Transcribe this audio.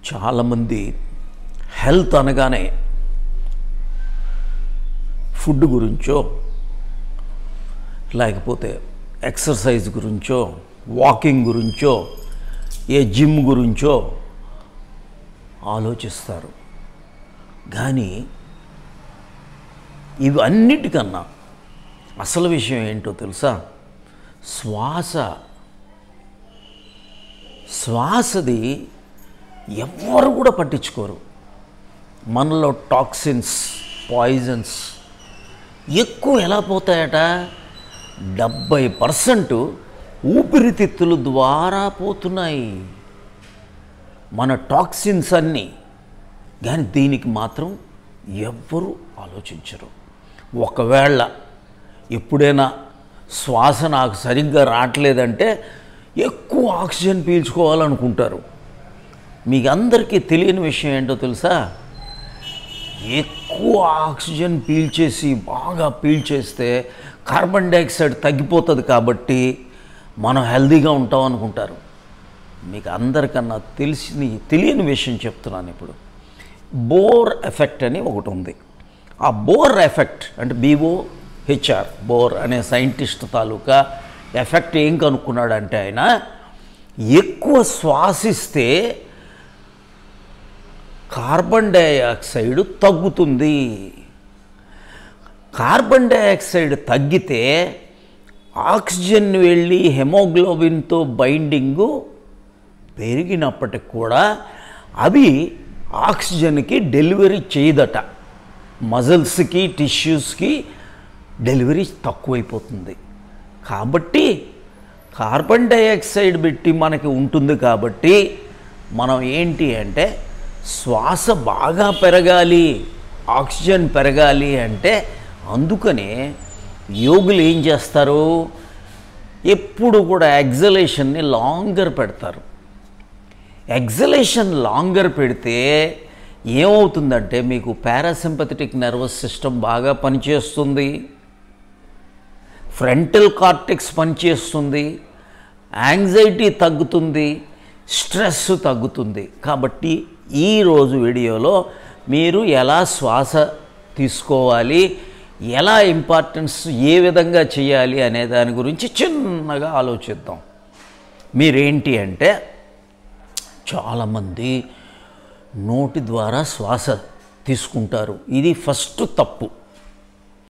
చాలామంది హెల్త్ అనగానే ఫుడ్ గురించో లేకపోతే ఎక్సర్సైజ్ గురించో వాకింగ్ గురించో ఏ జిమ్ గురించో ఆలోచిస్తారు. కానీ ఇవన్నిటికన్నా అసలు విషయం ఏంటో తెలుసా? శ్వాసది ఎవ్వరు కూడా పట్టించుకోరు. మనలో టాక్సిన్స్, పాయిజన్స్ ఎక్కువ ఎలా పోతాయట? 70% ఊపిరితిత్తుల ద్వారా పోతున్నాయి మన టాక్సిన్స్ అన్నీ. కానీ దీనికి మాత్రం ఎవ్వరూ ఆలోచించరు. ఒకవేళ ఎప్పుడైనా శ్వాస నాకు సరిగ్గా రావట్లేదంటే ఎక్కువ ఆక్సిజన్ పీల్చుకోవాలనుకుంటారు. మీకు అందరికీ తెలియని విషయం ఏంటో తెలుసా? ఎక్కువ ఆక్సిజన్ బాగా పీల్చేస్తే కార్బన్ డైఆక్సైడ్ తగ్గిపోతుంది కాబట్టి మనం హెల్తీగా ఉంటాం అనుకుంటారు. మీకు అందరికన్నా తెలియని విషయం చెప్తున్నాను ఇప్పుడు. బోర్ ఎఫెక్ట్ అని ఒకటి ఉంది. ఆ బోర్ ఎఫెక్ట్ అంటే BOHR, బోర్ అనే సైంటిస్ట్ తాలూకా ఎఫెక్ట్ ఏం కనుక్కున్నాడంటే, ఆయన ఎక్కువ శ్వాసిస్తే కార్బన్ డైఆక్సైడ్ తగ్గుతుంది. కార్బన్ డైఆక్సైడ్ తగ్గితే ఆక్సిజన్ వెళ్ళి హెమోగ్లోబిన్తో బైండింగు పెరిగినప్పటికి కూడా అవి ఆక్సిజన్కి డెలివరీ చేయదట. మజిల్స్కి, టిష్యూస్కి డెలివరీ తక్కువైపోతుంది. కాబట్టి కార్బన్ డైఆక్సైడ్ పెట్టి మనకి ఉంటుంది. కాబట్టి మనం ఏంటి అంటే శ్వాస బాగా పెరగాలి, ఆక్సిజన్ పెరగాలి అంటే అందుకనే యోగులు ఏం చేస్తారు? ఎప్పుడు కూడా ఎగ్జలేషన్ని లాంగర్ పెడతారు. ఎగ్జలేషన్ లాంగర్ పెడితే ఏమవుతుందంటే మీకు పారాసింపథెటిక్ నర్వస్ సిస్టమ్ బాగా పనిచేస్తుంది, ఫ్రంటల్ కార్టెక్స్ పనిచేస్తుంది, యాంగ్జైటీ తగ్గుతుంది, స్ట్రెస్ తగ్గుతుంది. కాబట్టి ఈరోజు వీడియోలో మీరు ఎలా శ్వాస తీసుకోవాలి, ఎలా ఇంపార్టెన్స్ ఏ విధంగా చేయాలి అనే దాని గురించి చిన్నగా ఆలోచిద్దాం. మీరేంటి అంటే చాలామంది నోటి ద్వారా శ్వాస తీసుకుంటారు. ఇది ఫస్ట్ తప్పు.